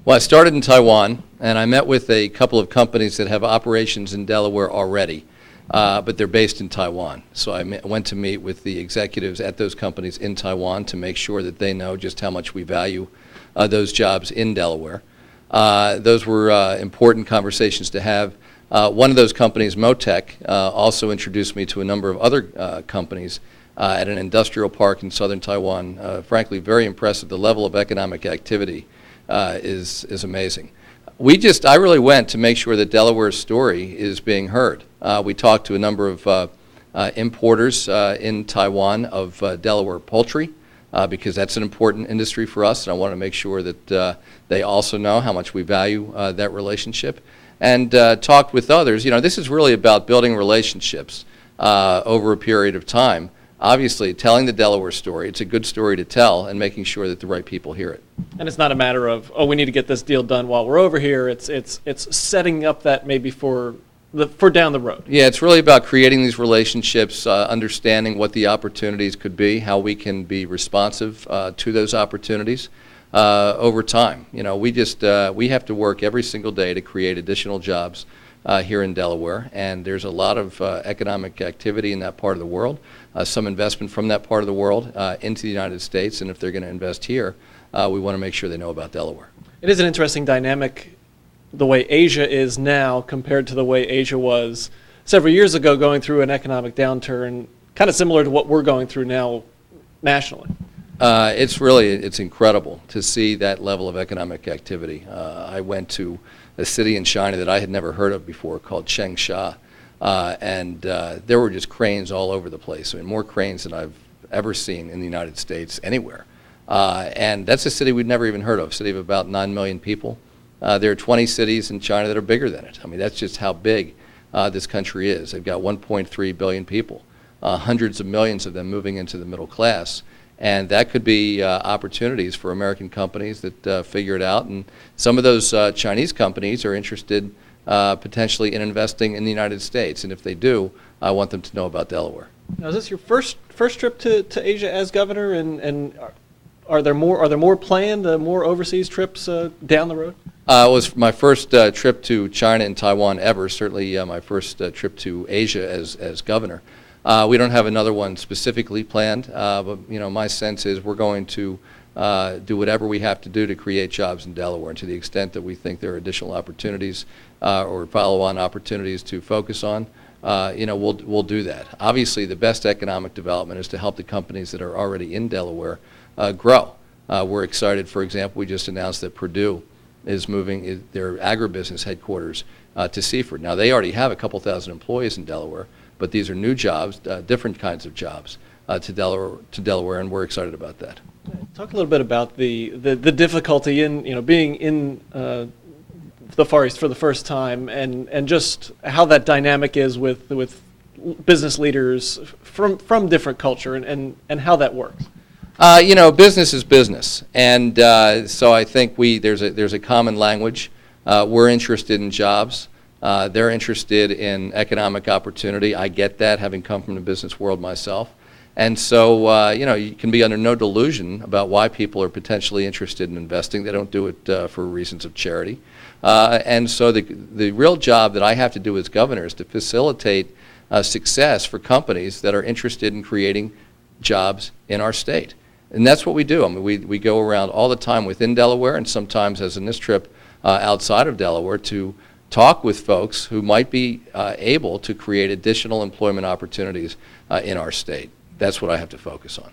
Well, I started in Taiwan, and I met with a couple of companies that have operations in Delaware already, but they're based in Taiwan. So I went to meet with the executives at those companies in Taiwan to make sure that they know just how much we value those jobs in Delaware. Those were important conversations to have. One of those companies, Motec, also introduced me to a number of other companies at an industrial park in southern Taiwan. Frankly, very impressive. The level of economic activity is amazing. I really went to make sure that Delaware's story is being heard. We talked to a number of importers in Taiwan of Delaware poultry, because that's an important industry for us, and I want to make sure that they also know how much we value that relationship. And talked with others. You know, this is really about building relationships over a period of time. Obviously, telling the Delaware story, it's a good story to tell, and making sure that the right people hear it. And it's not a matter of, oh, we need to get this deal done while we're over here. It's setting up that maybe for down the road. Yeah, it's really about creating these relationships, understanding what the opportunities could be, how we can be responsive to those opportunities over time. You know, we have to work every single day to create additional jobs here in Delaware, and there's a lot of economic activity in that part of the world, some investment from that part of the world into the United States, and if they're going to invest here, we want to make sure they know about Delaware. It is an interesting dynamic, the way Asia is now compared to the way Asia was several years ago, going through an economic downturn, kind of similar to what we're going through now nationally. It's incredible to see that level of economic activity. I went to a city in China that I had never heard of before called Changsha, and there were just cranes all over the place. I mean, more cranes than I've ever seen in the United States anywhere. And that's a city we'd never even heard of, a city of about 9 million people. There are 20 cities in China that are bigger than it. I mean, that's just how big this country is. They've got 1.3 billion people, hundreds of millions of them moving into the middle class. And that could be opportunities for American companies that figure it out. And some of those Chinese companies are interested potentially in investing in the United States. And if they do, I want them to know about Delaware. Now, is this your first trip to Asia as governor? And are there more planned, more overseas trips down the road? It was my first trip to China and Taiwan ever. Certainly my first trip to Asia as governor. We don't have another one specifically planned, but you know, my sense is we're going to do whatever we have to do to create jobs in Delaware, and to the extent that we think there are additional opportunities or follow-on opportunities to focus on, you know, we'll do that. Obviously, the best economic development is to help the companies that are already in Delaware grow. We're excited, for example, we just announced that Purdue is moving their agribusiness headquarters to Seaford. Now, they already have a couple thousand employees in Delaware, but these are new jobs, different kinds of jobs to Delaware, and we're excited about that. Talk a little bit about the difficulty in being in the Far East for the first time, and just how that dynamic is with business leaders from different culture, and how that works. You know, business is business, and so I think there's a common language. We're interested in jobs. They're interested in economic opportunity. I get that, having come from the business world myself. And so, you know, you can be under no delusion about why people are potentially interested in investing. They don't do it for reasons of charity. And so the real job that I have to do as governor is to facilitate success for companies that are interested in creating jobs in our state. And that's what we do. I mean, we go around all the time within Delaware, and sometimes, as in this trip, outside of Delaware, to talk with folks who might be able to create additional employment opportunities in our state. That's what I have to focus on.